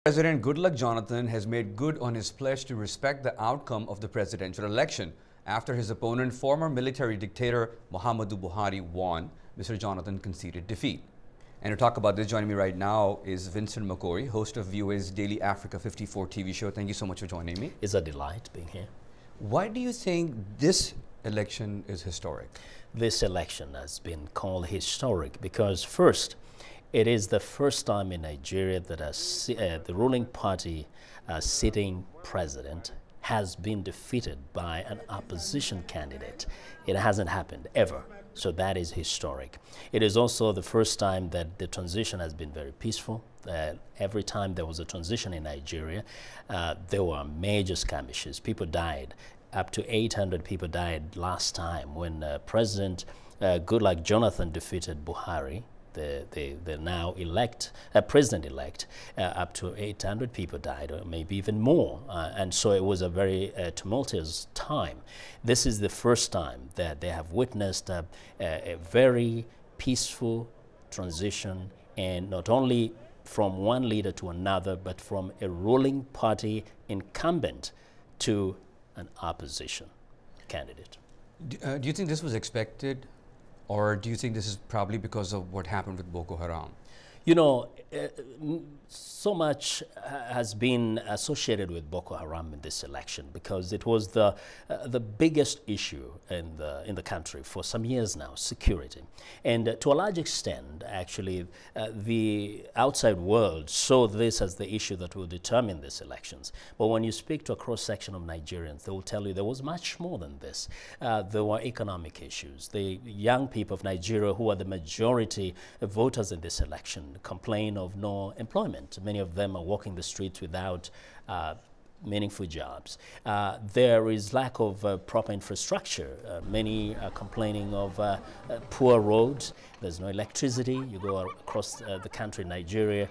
President Goodluck Jonathan has made good on his pledge to respect the outcome of the presidential election. After his opponent, former military dictator Muhammadu Buhari, won, Mr. Jonathan conceded defeat. And to talk about this, joining me right now is Vincent Makori, host of VOA's Daily Africa 54 TV show. Thank you so much for joining me. It's a delight being here. Why do you think this election is historic? This election has been called historic because, first, it is the first time in Nigeria that the ruling party sitting president has been defeated by an opposition candidate. It hasn't happened ever, so that is historic. It is also the first time that the transition has been very peaceful. Every time there was a transition in Nigeria, there were major skirmishes. People died. Up to 800 people died last time when President Goodluck Jonathan defeated Buhari, the now president-elect. Up to 800 people died, or maybe even more. And so it was a very tumultuous time. This is the first time that they have witnessed a very peaceful transition, and not only from one leader to another, but from a ruling party incumbent to an opposition candidate. Do you think this was expected? Or do you think this is probably because of what happened with Boko Haram? You know, so much has been associated with Boko Haram in this election because it was the biggest issue in the country for some years now, security. And to a large extent, actually, the outside world saw this as the issue that will determine these elections. But when you speak to a cross-section of Nigerians, they will tell you there was much more than this. There were economic issues. The young people of Nigeria, who are the majority voters in this election, complain of no employment. Many of them are walking the streets without meaningful jobs. There is lack of proper infrastructure. Many are complaining of poor roads. There's no electricity. You go across the country, Nigeria,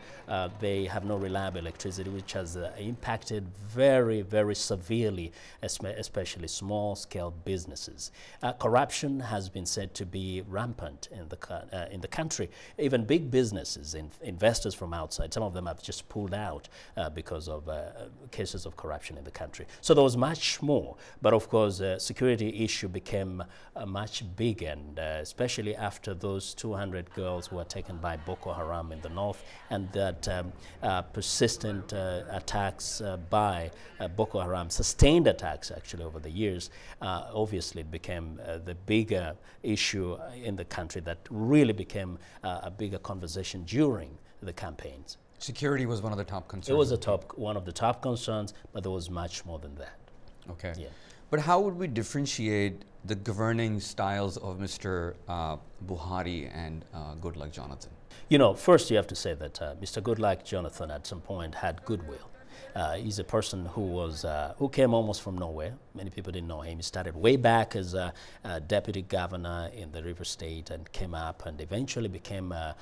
they have no reliable electricity, which has impacted very, very severely, especially small-scale businesses. Corruption has been said to be rampant in the country. Even big businesses, investors from outside, some of them have just pulled out because of cases of corruption in the country. So there was much more, but of course, security issue became much bigger, and especially after those 200 girls who were taken by Boko Haram in the north, and that persistent attacks by Boko Haram, sustained attacks actually over the years, obviously it became the bigger issue in the country that really became a bigger conversation during the campaigns. Security was one of the top concerns. It was one of the top concerns, but there was much more than that. Okay. Yeah. But how would we differentiate the governing styles of Mr. Buhari and Goodluck Jonathan? You know, first you have to say that Mr. Goodluck Jonathan at some point had goodwill. He's a person who came almost from nowhere. Many people didn't know him. He started way back as a deputy governor in the River State and came up and eventually became a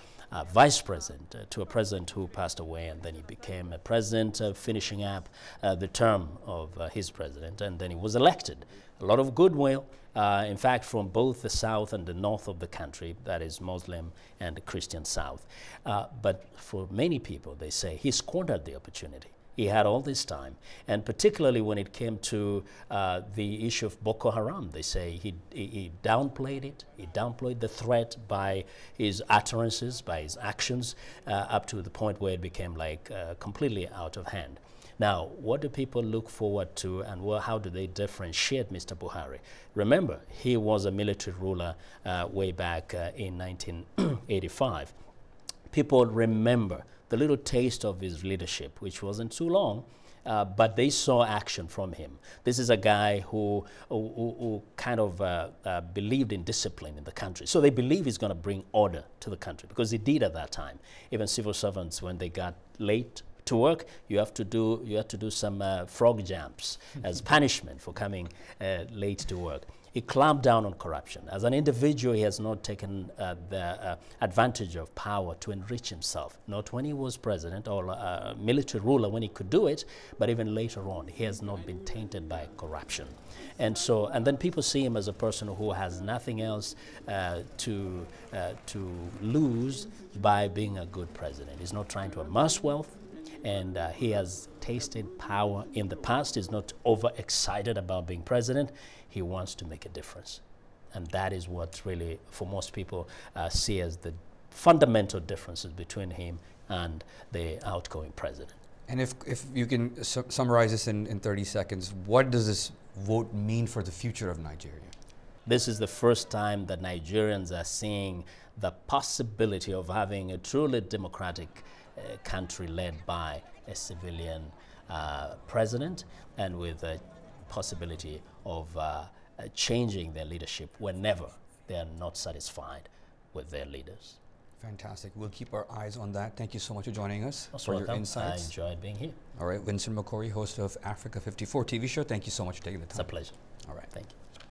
vice president to a president who passed away, and then he became a president, finishing up the term of his president, and then he was elected. A lot of goodwill, in fact, from both the south and the north of the country, that is Muslim and Christian south. But for many people, they say he squandered the opportunity. He had all this time, and particularly when it came to the issue of Boko Haram, they say he downplayed it. He downplayed the threat by his utterances, by his actions, up to the point where it became like completely out of hand. Now, what do people look forward to, and how do they differentiate Mr. Buhari? Remember, he was a military ruler way back in 1985. People remember the little taste of his leadership, which wasn't too long, but they saw action from him. This is a guy who kind of believed in discipline in the country. So they believe he's going to bring order to the country, because he did at that time. Even civil servants, when they got late to work, you have to do some frog jumps as punishment for coming late to work. He clamped down on corruption. As an individual, he has not taken the advantage of power to enrich himself, not when he was president or military ruler when he could do it, but even later on, he has not been tainted by corruption. And then people see him as a person who has nothing else to lose by being a good president. He's not trying to amass wealth. And he has tasted power in the past. He's not overexcited about being president. He wants to make a difference. And that is what really, for most people, see as the fundamental differences between him and the outgoing president. And if you can summarize this in 30 seconds, what does this vote mean for the future of Nigeria? This is the first time that Nigerians are seeing the possibility of having a truly democratic country led by a civilian president, and with a possibility of changing their leadership whenever they are not satisfied with their leaders. Fantastic. We'll keep our eyes on that. Thank you so much for joining us, Most for welcome. your insights. I enjoyed being here. All right, Vincent Makori, host of Africa 54 TV show. Thank you so much for taking the time. It's a pleasure. All right. Thank you.